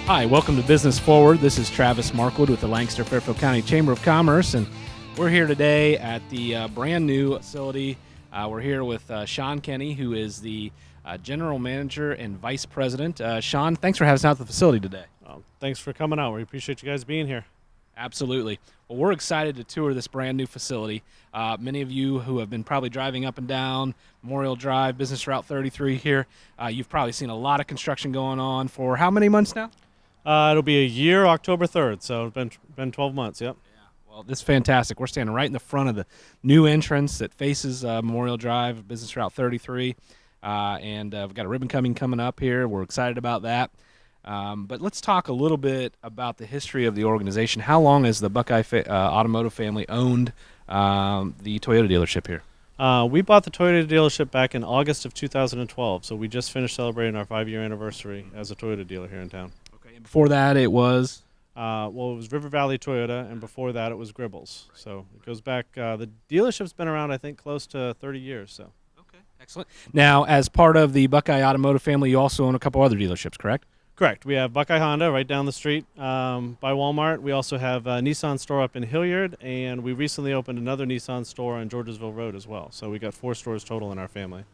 Hi, welcome to Business Forward. This is Travis Markwood with the Lancaster-Fairfield County Chamber of Commerce, and we're here today at the brand new facility. We're here with Sean Kenny, who is the General Manager and Vice President. Sean, thanks for having us out at the facility today. Thanks for coming out. We appreciate you guys being here. Absolutely. Well, we're excited to tour this brand new facility. Many of you who have been probably driving up and down Memorial Drive, Business Route 33 here, you've probably seen a lot of construction going on for how many months now? It'll be a year, October 3rd, so it's been 12 months, yep. Yeah. Well, this is fantastic. We're standing right in the front of the new entrance that faces Memorial Drive, Business Route 33, and we've got a ribbon coming up here. We're excited about that. But let's talk a little bit about the history of the organization. How long has the Buckeye Automotive family owned the Toyota dealership here? We bought the Toyota dealership back in August of 2012, so we just finished celebrating our 5-year anniversary as a Toyota dealer here in town. Okay, and before that it was? It was River Valley Toyota, and before that it was Gribbles. Right. So it goes back, the dealership's been around, I think, close to 30 years. So. Okay, excellent. Now, as part of the Buckeye Automotive family, you also own a couple other dealerships, correct? Correct. We have Buckeye Honda right down the street by Walmart. We also have a Nissan store up in Hilliard, and we recently opened another Nissan store on Georgesville Road as well. So we got 4 stores total in our family.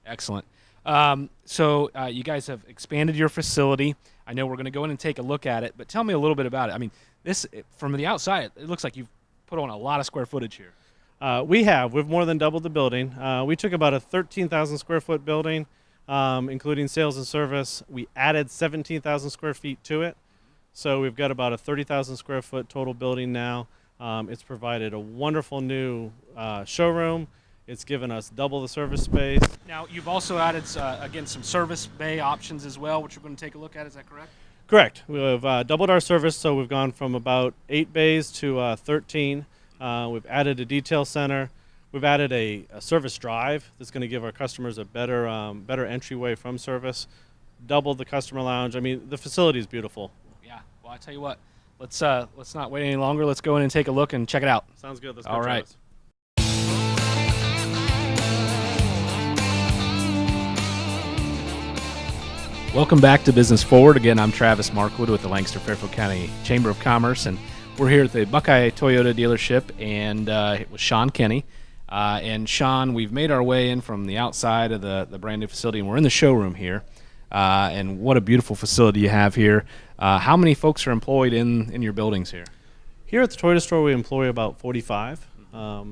Excellent. So you guys have expanded your facility. I know we're going to go in and take a look at it, but tell me a little bit about it. I mean, this from the outside, it looks like you've put on a lot of square footage here. We've more than doubled the building. We took about a 13,000 square foot building. Including sales and service. We added 17,000 square feet to it. So we've got about a 30,000 square foot total building now. It's provided a wonderful new showroom. It's given us double the service space. Now, you've also added, again, some service bay options as well, which we're going to take a look at. Is that correct? Correct. We've doubled our service, so we've gone from about 8 bays to 13. We've added a detail center. We've added a service drive that's going to give our customers a better entryway from service. Doubled the customer lounge. I mean, the facility is beautiful. Yeah. Well, I tell you what, let's not wait any longer. Let's go in and take a look and check it out. Sounds good. Let's go. All right. Welcome back to Business Forward. Again, I'm Travis Markwood with the Lancaster-Fairfield County Chamber of Commerce, and we're here at the Buckeye Toyota dealership, and it was Sean Kenny. And Sean, we've made our way in from the outside of the brand new facility, and we're in the showroom here. And what a beautiful facility you have here. How many folks are employed in your buildings here? Here at the Toyota store, we employ about 45.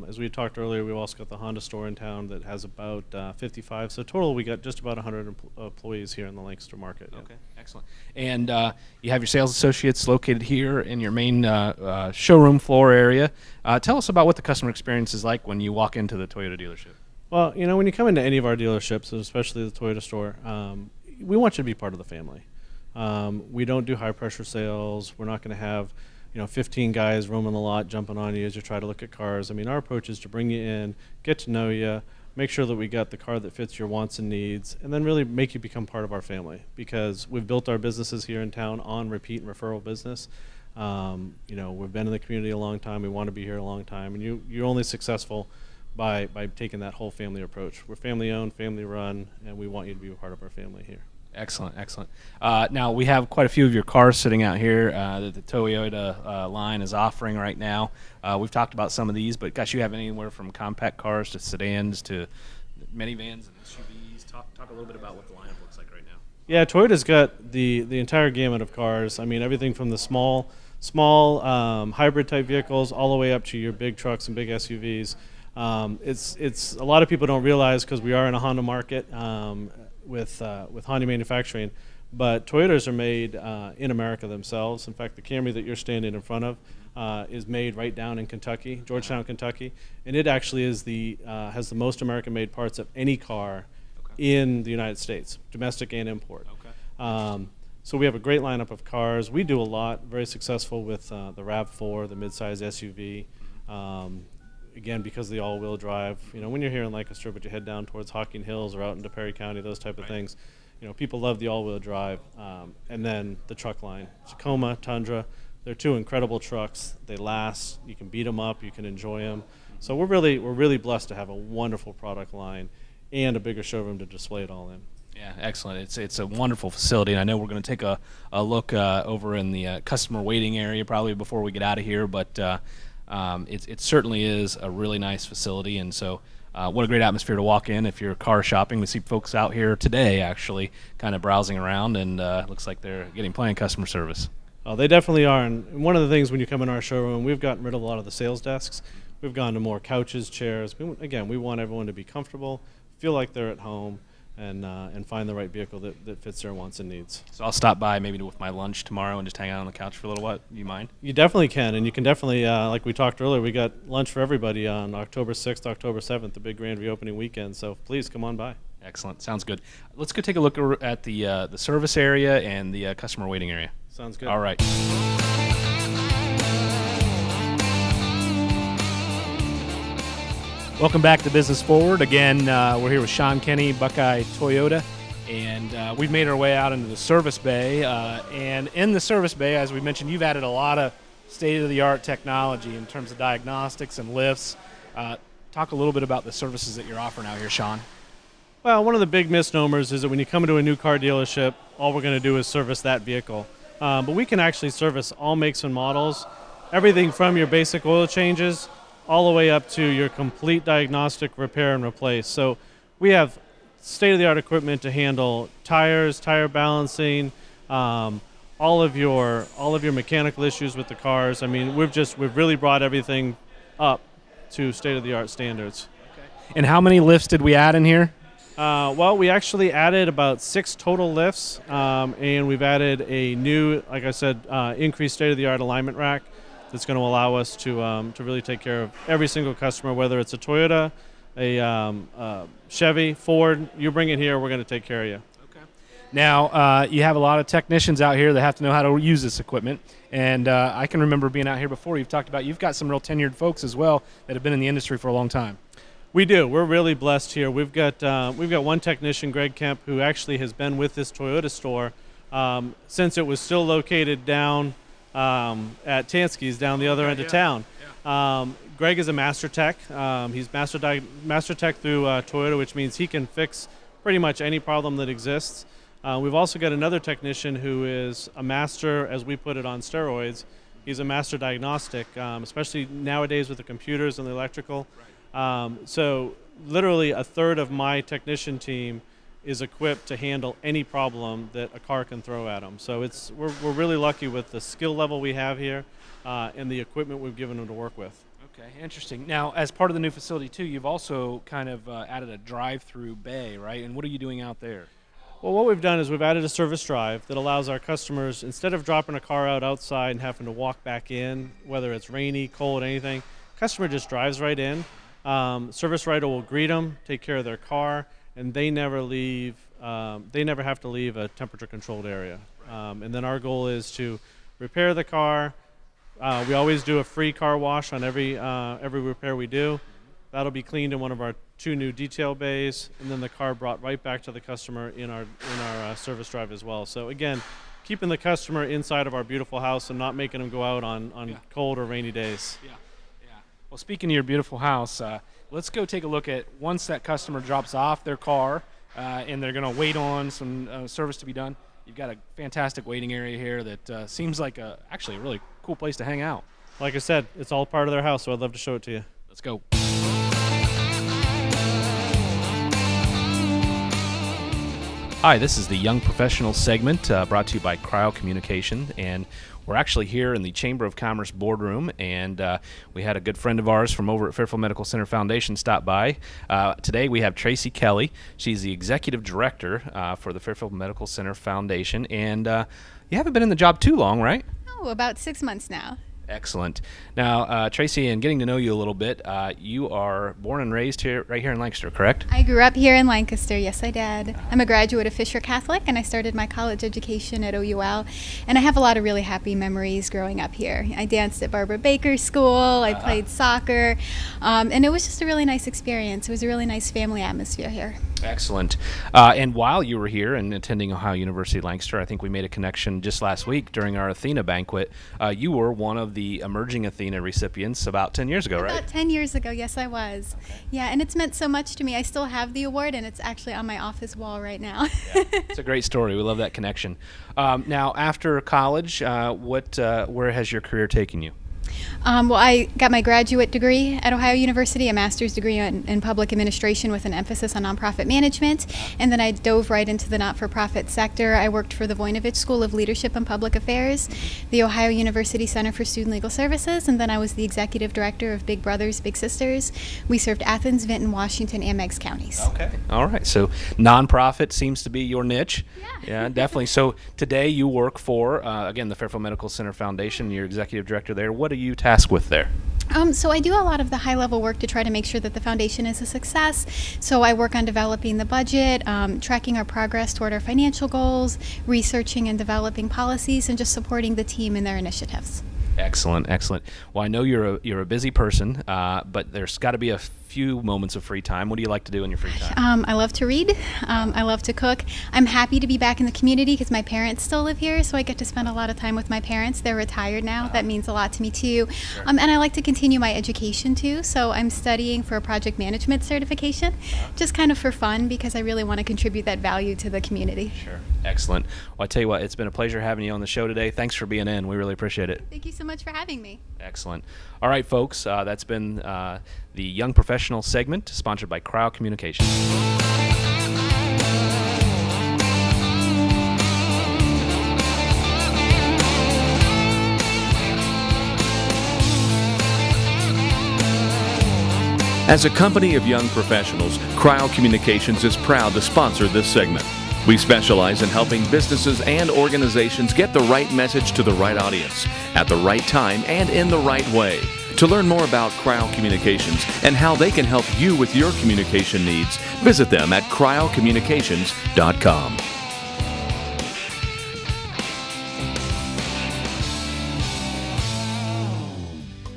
As we talked earlier, we've also got the Honda store in town that has about 55. So total, we got just about 100 employees here in the Lancaster market. Okay, excellent. And you have your sales associates located here in your main showroom floor area. Tell us about what the customer experience is like when you walk into the Toyota dealership. Well, you know, when you come into any of our dealerships, and especially the Toyota store, we want you to be part of the family. We don't do high-pressure sales. We're not going to have 15 guys roaming the lot, jumping on you as you try to look at cars. I mean, our approach is to bring you in, get to know you, make sure that we got the car that fits your wants and needs, and then really make you become part of our family, because we've built our businesses here in town on repeat and referral business. We've been in the community a long time. We want to be here a long time, and you're only successful by taking that whole family approach. We're family owned, family run, and we want you to be a part of our family here. Excellent, excellent. Now, we have quite a few of your cars sitting out here that the Toyota line is offering right now. We've talked about some of these, but gosh, you have anywhere from compact cars to sedans to minivans and SUVs. Talk a little bit about what the lineup looks like right now. Yeah, Toyota's got the entire gamut of cars. I mean, everything from the small hybrid type vehicles all the way up to your big trucks and big SUVs. It's a lot of people don't realize, because we are in a Honda market. With Honda manufacturing, but Toyotas are made in America themselves. In fact, the Camry that you're standing in front of is made right down in Kentucky, Georgetown, Kentucky, and it actually is has the most American-made parts of any car in the United States, domestic and import. Okay. So we have a great lineup of cars. We do a lot, very successful with the RAV4, the midsize SUV. Again, because of the all-wheel drive, when you're here in Lancaster, but you head down towards Hocking Hills or out into Perry County, those type of things, people love the all-wheel drive. And then the truck line, Tacoma, Tundra, they're 2 incredible trucks. They last. You can beat them up. You can enjoy them. So we're really blessed to have a wonderful product line and a bigger showroom to display it all in. Yeah, excellent. It's a wonderful facility, and I know we're going to take a look over in the customer waiting area probably before we get out of here. But it certainly is a really nice facility, and so what a great atmosphere to walk in if you're car shopping. We see folks out here today actually kind of browsing around, and looks like they're getting plenty of customer service. Oh, they definitely are. And one of the things when you come in our showroom, we've gotten rid of a lot of the sales desks. We've gone to more couches, chairs. We want everyone to be comfortable, feel like they're at home, and find the right vehicle that fits their wants and needs. So I'll stop by maybe with my lunch tomorrow and just hang out on the couch for a little while. Do you mind? You definitely can, and you can definitely, like we talked earlier, we got lunch for everybody on October 6th, October 7th, the big grand reopening weekend. So please come on by. Excellent. Sounds good. Let's go take a look at the service area and the customer waiting area. Sounds good. All right. Welcome back to Business Forward. Again, we're here with Sean Kenny, Buckeye Toyota, and we've made our way out into the service bay. And in the service bay, as we mentioned, you've added a lot of state-of-the-art technology in terms of diagnostics and lifts. Talk a little bit about the services that you're offering out here, Sean. Well, one of the big misnomers is that when you come into a new car dealership, all we're going to do is service that vehicle. But we can actually service all makes and models, everything from your basic oil changes all the way up to your complete diagnostic repair and replace. So we have state-of-the-art equipment to handle tires, tire balancing, all of your mechanical issues with the cars. I mean, we've really brought everything up to state-of-the-art standards. Okay. And how many lifts did we add in here? Well, we actually added about 6 total lifts, and we've added a new, like I said, increased state-of-the-art alignment rack that's going to allow us to really take care of every single customer, whether it's a Toyota, a Chevy, Ford. You bring it here, we're going to take care of you. Okay. Now, you have a lot of technicians out here that have to know how to use this equipment, and I can remember being out here before. You've talked about you've got some real tenured folks as well that have been in the industry for a long time. We do. We're really blessed here. We've got one technician, Greg Kemp, who actually has been with this Toyota store since it was still located down at Tansky's down the other end of town. Yeah. Greg is a master tech. He's master tech through Toyota, which means he can fix pretty much any problem that exists. We've also got another technician who is a master, as we put it, on steroids. He's a master diagnostic, especially nowadays with the computers and the electrical. So literally a third of my technician team is equipped to handle any problem that a car can throw at them. So we're really lucky with the skill level we have here and the equipment we've given them to work with. Okay, interesting. Now, as part of the new facility too, you've also kind of added a drive-through bay, right? And what are you doing out there? Well, what we've done is we've added a service drive that allows our customers, instead of dropping a car out outside and having to walk back in, whether it's rainy, cold, anything, customer just drives right in. Service writer will greet them, take care of their car, and they never leave. They never have to leave a temperature-controlled area. And then our goal is to repair the car. We always do a free car wash on every repair we do. That'll be cleaned in one of our 2 new detail bays, and then the car brought right back to the customer in our service drive as well. So again, keeping the customer inside of our beautiful house and not making them go out on cold or rainy days. Yeah. Well, speaking of your beautiful house, let's go take a look at once that customer drops off their car and they're going to wait on some service to be done. You've got a fantastic waiting area here that seems like actually a really cool place to hang out. Like I said, it's all part of their house, so I'd love to show it to you. Let's go. Hi, this is the Young Professional segment brought to you by Cryo Communication, and we're actually here in the Chamber of Commerce boardroom, and we had a good friend of ours from over at Fairfield Medical Center Foundation stop by. Today we have Tracy Kelly. She's the Executive Director for the Fairfield Medical Center Foundation, and you haven't been in the job too long, right? Oh, about 6 months now. Excellent. Now, Tracy, in getting to know you a little bit, you are born and raised right here in Lancaster, correct? I grew up here in Lancaster. Yes, I did. I'm a graduate of Fisher Catholic, and I started my college education at OUL. And I have a lot of really happy memories growing up here. I danced at Barbara Baker School. I played soccer. And it was just a really nice experience. It was a really nice family atmosphere here. Excellent. And while you were here and attending Ohio University Lancaster, I think we made a connection just last week during our Athena banquet. You were one of the emerging Athena recipients about 10 years ago, right? About 10 years ago, yes, I was. Okay. Yeah, and it's meant so much to me. I still have the award, and it's actually on my office wall right now. Yeah, it's a great story. We love that connection. Now, after college, where has your career taken you? Well, I got my graduate degree at Ohio University, a master's degree in public administration with an emphasis on nonprofit management, and then I dove right into the not-for-profit sector. I worked for the Voinovich School of Leadership and Public Affairs, the Ohio University Center for Student Legal Services, and then I was the executive director of Big Brothers Big Sisters. We served Athens, Vinton, Washington, and Meigs counties. Okay. All right. So nonprofit seems to be your niche. Yeah, definitely. So today you work for, again, the Fairfield Medical Center Foundation. You're executive director there. What are you tasked with there? So I do a lot of the high-level work to try to make sure that the foundation is a success. So I work on developing the budget, tracking our progress toward our financial goals, researching and developing policies, and just supporting the team in their initiatives. Excellent, excellent. Well, I know you're a busy person, but there's got to be a few moments of free time. What do you like to do in your free time? I love to read. I love to cook. I'm happy to be back in the community because my parents still live here, so I get to spend a lot of time with my parents. They're retired now. That means a lot to me too. Sure. And I like to continue my education too, so I'm studying for a project management certification, just kind of for fun because I really want to contribute that value to the community. Sure. Excellent. Well, I tell you what, it's been a pleasure having you on the show today. Thanks for being in. We really appreciate it. Thank you so much for having me. Excellent. All right, folks, that's been the Young Professional segment, sponsored by Cryo Communications. As a company of young professionals, Cryo Communications is proud to sponsor this segment. We specialize in helping businesses and organizations get the right message to the right audience, at the right time, and in the right way. To learn more about Cryo Communications and how they can help you with your communication needs, visit them at cryocommunications.com.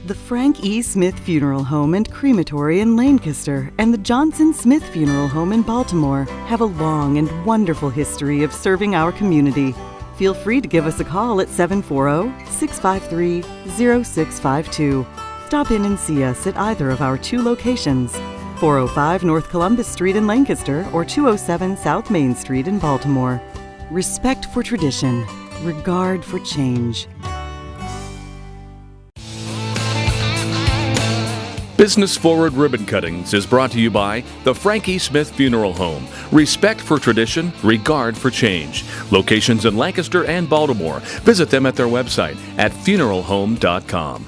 The Frank E. Smith Funeral Home and Crematory in Lancaster and the Johnson Smith Funeral Home in Baltimore have a long and wonderful history of serving our community. Feel free to give us a call at 740-653-0652. Stop in and see us at either of our two locations, 405 North Columbus Street in Lancaster or 207 South Main Street in Baltimore. Respect for tradition, regard for change. Business Forward Ribbon Cuttings is brought to you by the Frank E. Smith Funeral Home. Respect for tradition, regard for change. Locations in Lancaster and Baltimore. Visit them at their website at funeralhome.com.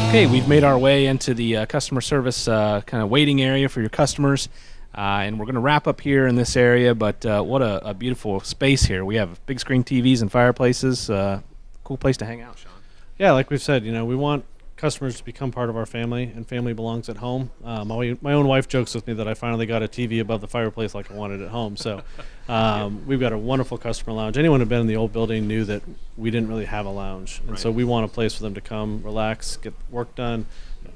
Okay, we've made our way into the customer service kind of waiting area for your customers, and we're going to wrap up here in this area, but what a beautiful space here. We have big screen TVs and fireplaces. Cool place to hang out, Sean. Yeah, like we've said, we want customers to become part of our family, and family belongs at home. My own wife jokes with me that I finally got a TV above the fireplace like I wanted at home. So we've got a wonderful customer lounge. Anyone who'd been in the old building knew that we didn't really have a lounge. And so we want a place for them to come, relax, get work done,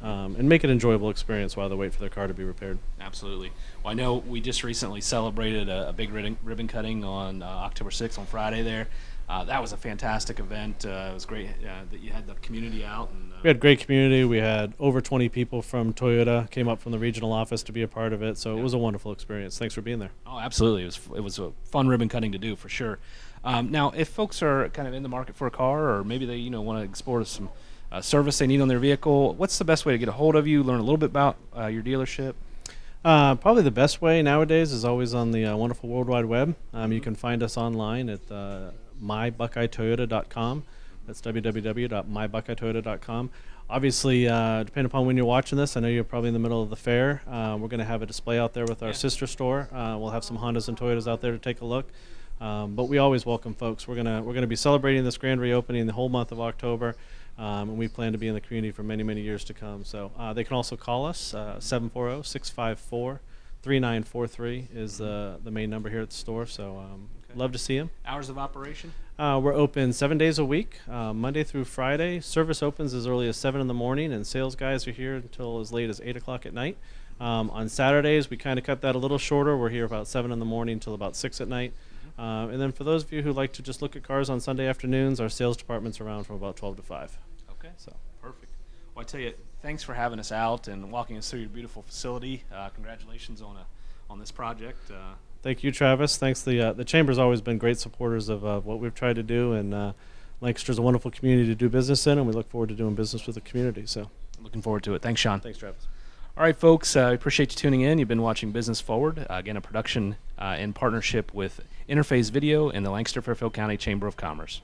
and make an enjoyable experience while they wait for their car to be repaired. Absolutely. Well, I know we just recently celebrated a big ribbon cutting on October 6th on Friday there. That was a fantastic event. It was great that you had the community out. And we had great community. We had over 20 people from Toyota came up from the regional office to be a part of it. So it was a wonderful experience. Thanks for being there. Oh, absolutely. It was a fun ribbon cutting to do for sure. Now, if folks are kind of in the market for a car, or maybe they want to explore some service they need on their vehicle, what's the best way to get a hold of you, learn a little bit about your dealership? Probably the best way nowadays is always on the wonderful World Wide Web. You can find us online at www.mybuckeyetoyota.com. That's www.mybuckeyetoyota.com. Obviously, depending upon when you're watching this, I know you're probably in the middle of the fair. We're going to have a display out there with our sister store. We'll have some Hondas and Toyotas out there to take a look. But we always welcome folks. We're gonna be celebrating this grand reopening the whole month of October, and we plan to be in the community for many, many years to come. So they can also call us 740-654-3943 is the main number here at the store. So love to see them. Hours of operation? We're open 7 days a week, Monday through Friday. Service opens as early as 7 in the morning, and sales guys are here until as late as 8 o'clock at night. On Saturdays, we kind of cut that a little shorter. We're here about 7 in the morning until about 6 at night. And then for those of you who like to just look at cars on Sunday afternoons, our sales department's around from about 12 to 5. Okay, So perfect. Well, I tell you, thanks for having us out and walking us through your beautiful facility. Congratulations on this project. thank you, Travis. Thanks. The Chamber's always been great supporters of what we've tried to do, and Lancaster's a wonderful community to do business in, and we look forward to doing business with the community. So Looking forward to it. Thanks, Sean. thanks, Travis. All right, folks, I appreciate you tuning in. You've been watching Business Forward, again, a production in partnership with Interface Video and the Lancaster-Fairfield County Chamber of Commerce.